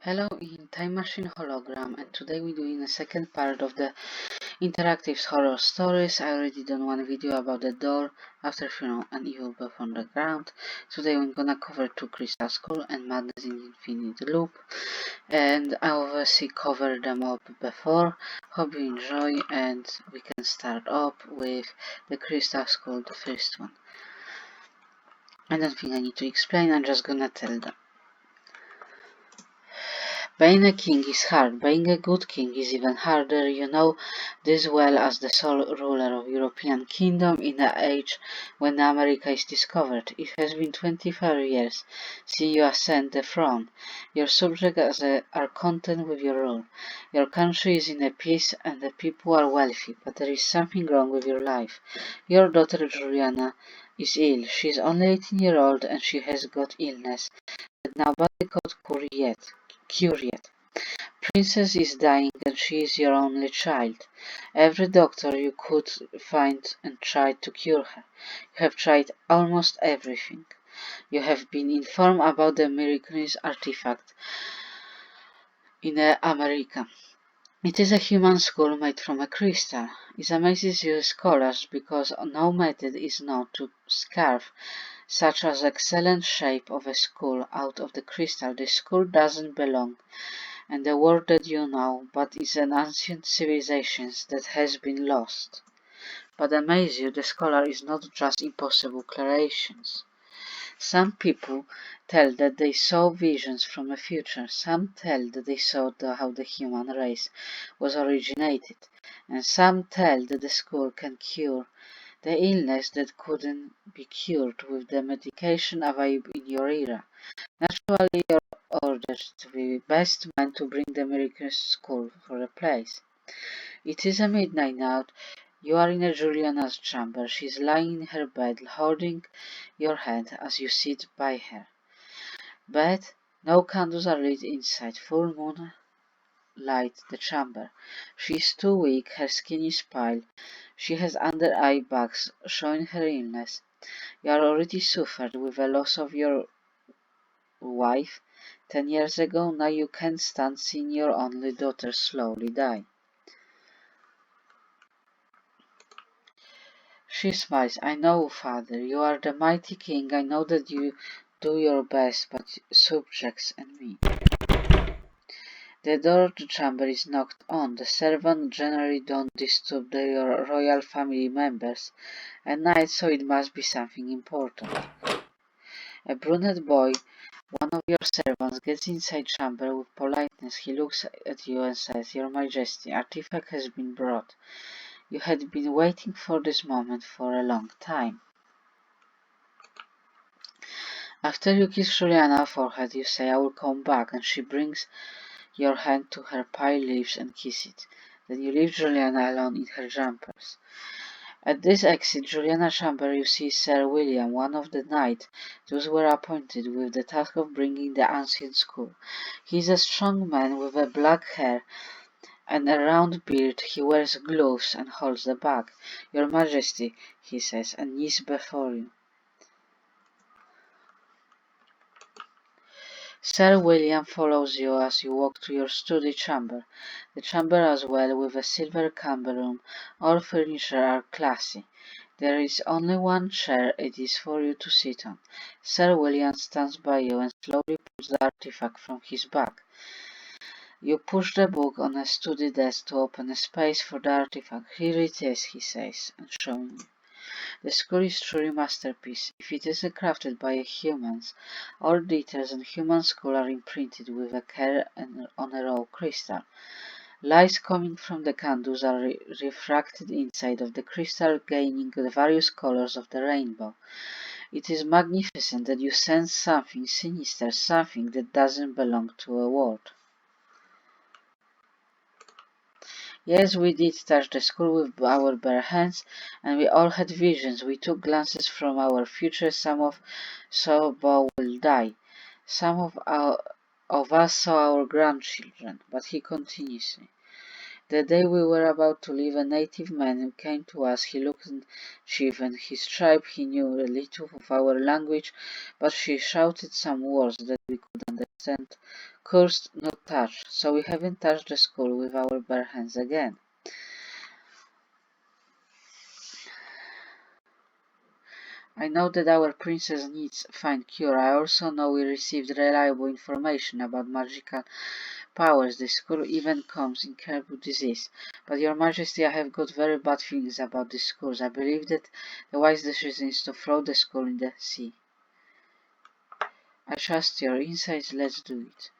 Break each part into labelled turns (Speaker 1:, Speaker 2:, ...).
Speaker 1: Hello in Time Machine Hologram, and today we're doing the second part of the interactive horror stories. I already done one video about the door after funeral and evil birth on the ground. Today we're gonna cover two Crystal Skull and Madness in Infinite Loop, and I obviously covered them up before. Hope you enjoy, and we can start up with the Crystal Skull, the first one. I don't think I need to explain, I'm just gonna tell them. Being a king is hard. Being a good king is even harder. You know this well as the sole ruler of European kingdom in the age when America is discovered. It has been 25 years since you ascend the throne. Your subjects are content with your rule. Your country is in a peace and the people are wealthy, but there is something wrong with your life. Your daughter Juliana is ill. She is only 18 years old and she has got illness that nobody could cure yet. Princess is dying and she is your only child. Every doctor you could find and tried to cure her. You have tried almost everything. You have been informed about the miraculous artifact in America. It is a human skull made from a crystal. It amazes you scholars because no method is known to carve such an excellent shape of a skull out of the crystal. The skull doesn't belong and the world that you know, but is an ancient civilization that has been lost. But amaze you, the scholar is not just impossible creations. Some people tell that they saw visions from the future, some tell that they saw how the human race was originated, and some tell that the skull can cure the illness that couldn't be cured with the medication available in your era. Naturally, you're ordered to be best man to bring the miraculous skull for the place. It is a midnight now. You are in Juliana's chamber. She is lying in her bed, holding your hand as you sit by her. Bed, no candles are lit inside. Full moon light the chamber. She is too weak, her skin is pale. She has under eye bags, showing her illness. You are already suffered with the loss of your wife 10 years ago. Now you can't stand seeing your only daughter slowly die. She smiles. I know, father, you are the mighty king. I know that you do your best, but subjects and me. The door of the chamber is knocked on. The servants generally don't disturb their royal family members at night, so it must be something important. A brunette boy, one of your servants, gets inside chamber with politeness. He looks at you and says, Your Majesty, artifact has been brought. You had been waiting for this moment for a long time. After you kiss Juliana's forehead, you say, I will come back, and she brings your hand to her pale lips and kiss it. Then you leave Juliana alone in her jumpers. At this exit, Juliana's chamber, you see Sir William, one of the knights. Those were appointed with the task of bringing the ancient skull. He is a strong man with a black hair and a round beard. He wears gloves and holds the bag. Your Majesty, he says, and kneels before you. Sir William follows you as you walk to your study chamber. The chamber as well, with a silver camber room. All furniture are classy. There is only one chair, it is for you to sit on. Sir William stands by you and slowly pulls the artifact from his bag. You push the book on a study desk to open a space for the artifact. Here it is, he says, and showing you. The skull is truly masterpiece. If it is crafted by humans, all details on human skull are imprinted with a care and on a raw crystal. Lights coming from the candles are refracted inside of the crystal, gaining the various colors of the rainbow. It is magnificent that you sense something sinister, something that doesn't belong to a world. Yes, we did touch the skull with our bare hands, and we all had visions. We took glances from our future. Some of saw Bo will die. Some of us saw our grandchildren. But he continues. The day we were about to leave, a native man who came to us. He looked chief and his tribe. He knew a little of our language, but he shouted some words that we couldn't understand? Cursed, not touched. So we haven't touched the skull with our bare hands again. I know that our princess needs find cure. I also know we received reliable information about magical powers. The skull even comes in incurable disease. But your majesty, I have got very bad feelings about these skulls. I believe that the wise decision is to throw the skull in the sea. I trust your insights, let's do it.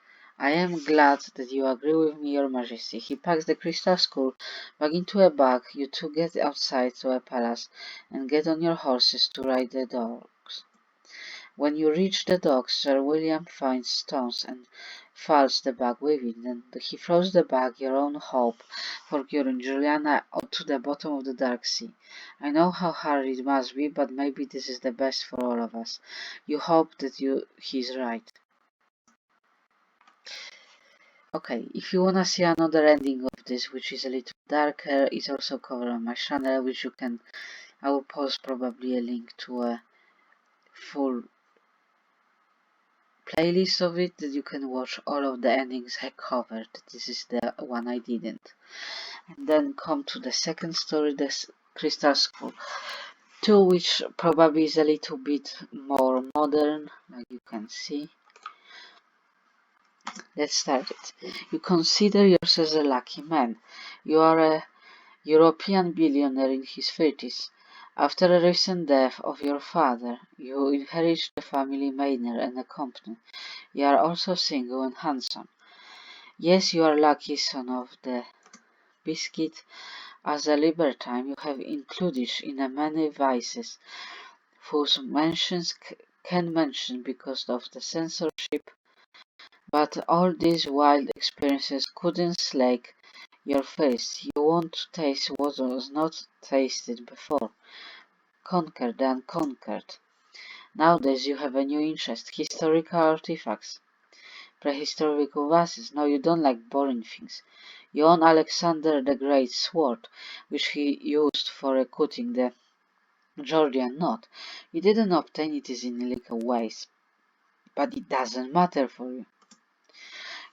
Speaker 1: I am glad that you agree with me, your majesty. He packs the crystal skull back into a bag. You two get outside to a palace and get on your horses to ride the dogs. When you reach the docks, Sir William finds stones and fills the bag with it. Then he throws the bag, your own hope, for curing Juliana, to the bottom of the dark sea. I know how hard it must be, but maybe this is the best for all of us. You hope that he's right. Okay, if you wanna see another ending of this, which is a little darker, it's also covered on my channel, which I will post probably a link to a full playlist of it that you can watch all of the endings I covered. This is the one I didn't. And then come to the second story, the Crystal Skull 2, which probably is a little bit more modern, like you can see. Let's start it. You consider yourself a lucky man. You are a European billionaire in his 30s. After the recent death of your father, you inherit the family manor and a company. You are also single and handsome. Yes, you are lucky son of the biscuit. As a libertine, you have included in many vices, whose mentions can mention because of the censorship, but all these wild experiences couldn't slake your thirst. You want to taste what was not tasted before. Conquer the unconquered. Nowadays you have a new interest, historical artifacts. Prehistoric vases. No, you don't like boring things. You own Alexander the Great's sword, which he used for cutting the Georgian knot. You didn't obtain it in illegal ways, but it doesn't matter for you.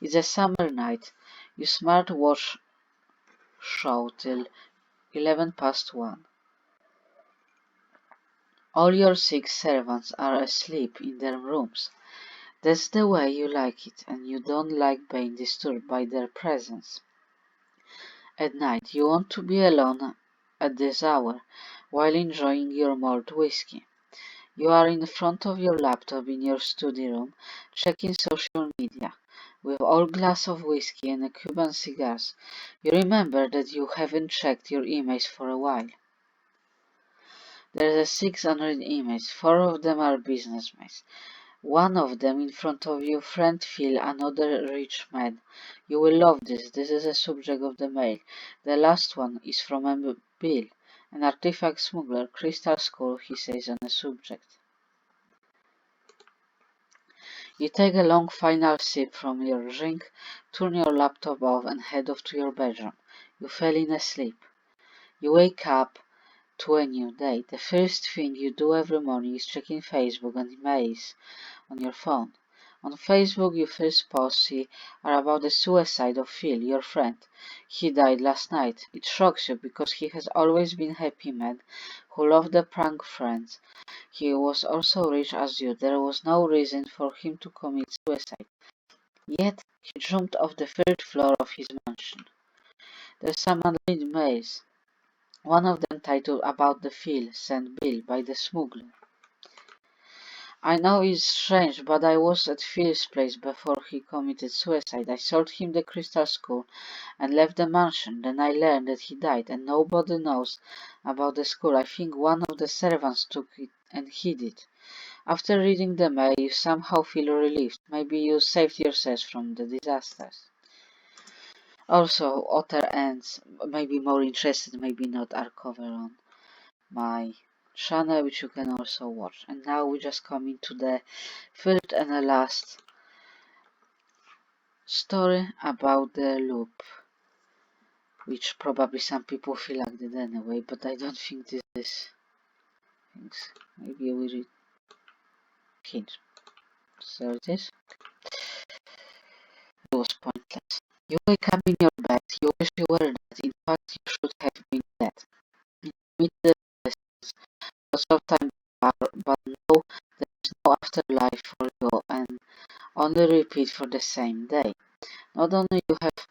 Speaker 1: It's a summer night. Your smart watch show till 11 past 1. All your 6 servants are asleep in their rooms. That's the way you like it, and you don't like being disturbed by their presence. At night, you want to be alone at this hour, while enjoying your malt whiskey. You are in front of your laptop in your study room, checking social media. With all glass of whiskey and a Cuban cigars, you remember that you haven't checked your emails for a while. There's a 600 emails, 4 of them are business mails. One of them in front of your friend Phil, another rich man. You will love this. This is the subject of the mail. The last one is from a Bill, an artifact smuggler. Crystal Skull, he says on the subject. You take a long final sip from your drink, turn your laptop off and head off to your bedroom. You fell in asleep. You wake up to a new day. The first thing you do every morning is checking Facebook and emails on your phone. On Facebook, your first posts are about the suicide of Phil, your friend. He died last night. It shocks you because he has always been a happy man who loved the prank friends. He was also rich as you. There was no reason for him to commit suicide. Yet, he jumped off the third floor of his mansion. There's some unread mails. One of them titled About the Phil sent Bill by the smuggler. I know it's strange, but I was at Phil's place before he committed suicide. I sold him the crystal skull and left the mansion. Then I learned that he died, and nobody knows about the skull. I think one of the servants took it and hid it. After reading the mail, you somehow feel relieved. Maybe you saved yourselves from the disasters. Also, other ends, maybe more interested, maybe not, are covered on my channel, which you can also watch. And now we just come into the third and the last story about the loop, which probably some people feel like that anyway, but I don't think this is things. Maybe we read hints. So it is. You wake up in your bed, you wish you were dead, in fact you should have been dead. You meet the blessings, lots of time but no, there's no afterlife for you and only repeat for the same day. Not only you have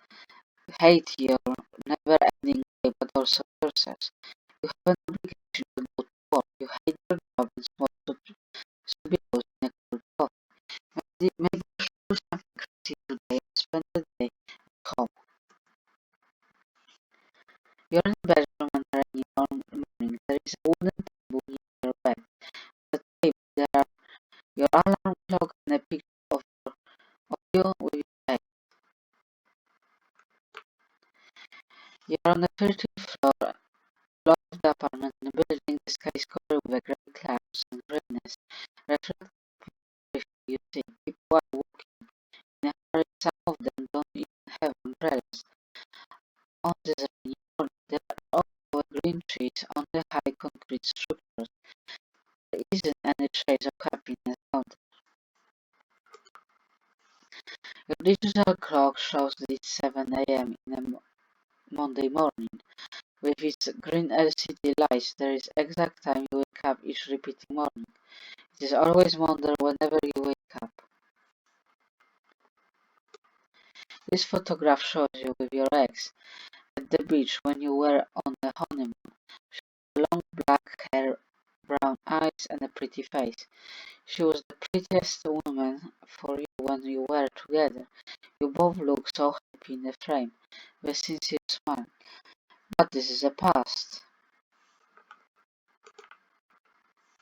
Speaker 1: hate your never-ending day, but also yourselves. You have an obligation to go to work. You hate your job and smoke to in a cold coffee. Maybe you should do something crazy today and spend the day at home. You're in the bedroom and early morning. There is a wooden table near your bed. At the table there are your alarm clock and a picture of you with your egg. You're on the 13th floor of the apartment in a building. The sky is covered with gray clouds and greenness. Reflected you see people are walking in a hurry. Some of them don't even have umbrellas. On this rainy morning, there are also green trees on the high concrete structures. There isn't any trace of happiness out there. Your digital clock shows that it's 7 a.m. in a Monday morning. With its green LCD lights, there is exact time you wake up each repeating morning. It is always Monday whenever you wake up. This photograph shows you with your ex at the beach when you were on a honeymoon. She had long black hair, brown eyes, and a pretty face. She was the prettiest woman for you when you were together. You both looked so happy in the frame, with a sincere smile. But this is the past.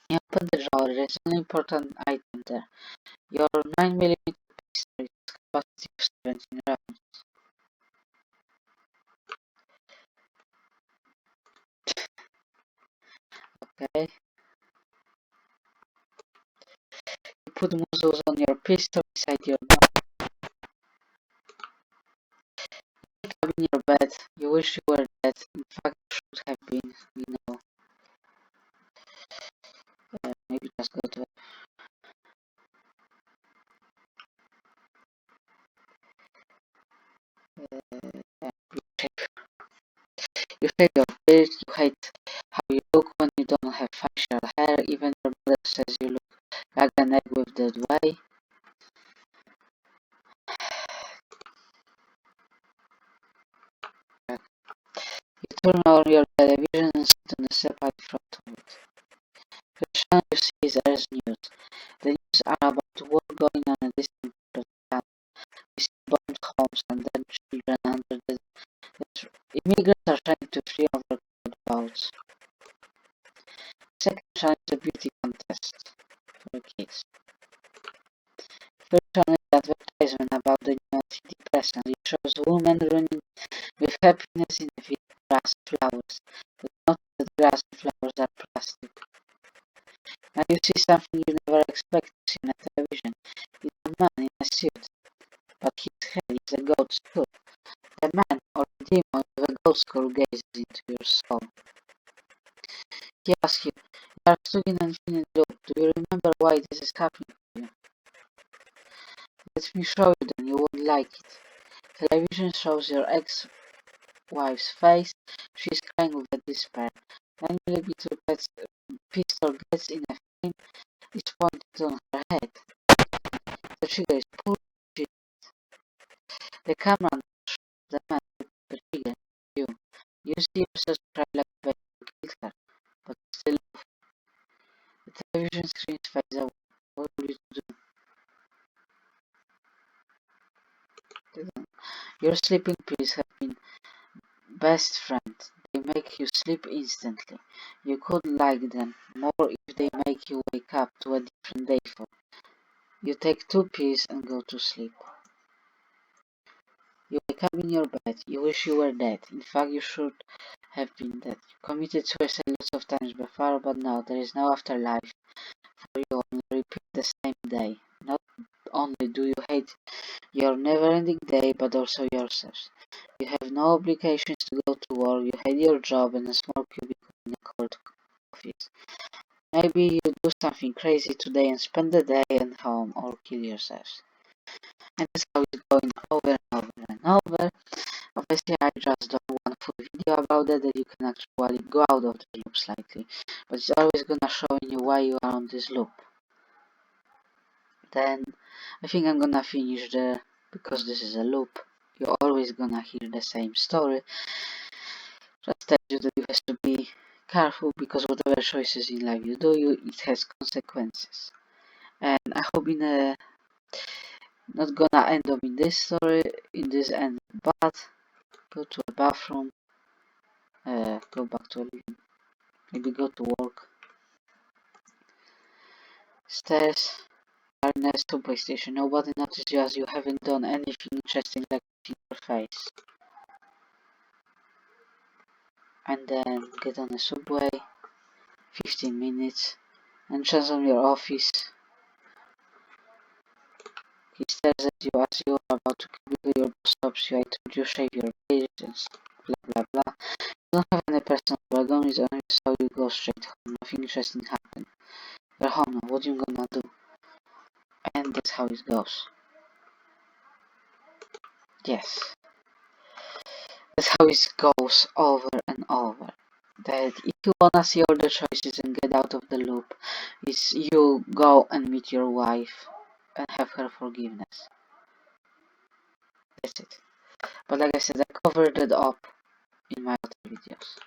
Speaker 1: You open the drawer, there is an important item there. Your 9mm pistol with capacity of 17 rounds. Okay? You put muzzles on your pistol beside your mouth. You wake up in your bed. You wish you were dead. In fact, you should have been, maybe just go to you hate your face, you hate how you look when you don't have facial hair. Even your mother says you look like an egg with that way. You turn on your television and sit on the separate front of it. The channel you see is Earth News. The news are about war going on in a distant part of the town. We see bombed homes and dead children under the immigrants are trying to flee overcrowded boats. Second channel is a beauty contest for kids. Third channel is advertisement about the new antidepressant. It shows women running with happiness in a field of grass and flowers. But note that grass and flowers are plastic. Now you see something you never expect to see on television. It's a man in a suit, but his head is a goat skull. The man, or demon with a goat skull, gazes into your soul. He asks you, you are stuck in an infinite loop. Do you remember why this is happening to you? Let me show you then, you won't like it. Television shows your ex-wife's face. She's crying with a despair. 9mm pistol gets in a frame. It's pointed on her head. The trigger is pulled. The camera shows the man with the trigger. You. You see yourself cry like a baby. You killed her, but still the television screen fades away. What will you do? Your sleeping pills have been best friends. They make you sleep instantly. You could like them more if they make you wake up to a different day for. You take 2 pills and go to sleep. You wake up in your bed. You wish you were dead. In fact, you should have been dead. You committed suicide lots of times before, but now there is no afterlife for you. Only repeat the same day. Not only do you hate your never-ending day, but also yourselves. You have no obligations to go to work. You hate your job and a small cubicle in a cold office. Maybe you do something crazy today and spend the day at home or kill yourselves. And that's how it's going over and over and over. Obviously, I just don't want full video about that you can actually go out of the loop slightly, but it's always gonna show you why you are on this loop. Then I think I'm gonna finish there, because this is a loop. You're always gonna hear the same story. Just tell you that you have to be careful, because whatever choices in life you do, it has consequences. And I hope not gonna end up in this story, in this end, but go to a bathroom, go back to a living, maybe go to work, stairs, next to PlayStation. Nobody notices you as you haven't done anything interesting like in your face. And then get on a subway, 15 minutes, and chance on your office. He stares at you as you are about to cubicle. Your boss stops you. I told you shave your beard and blah blah blah. You don't have any personal belongings on you, so you go straight home. Nothing interesting happened. You're home now. What you gonna do? And that's how it goes. Yes, that's how it goes over and over. That if you wanna see all the choices and get out of the loop, is you go and meet your wife and have her forgiveness. That's it. But like I said, I covered it up in my other videos.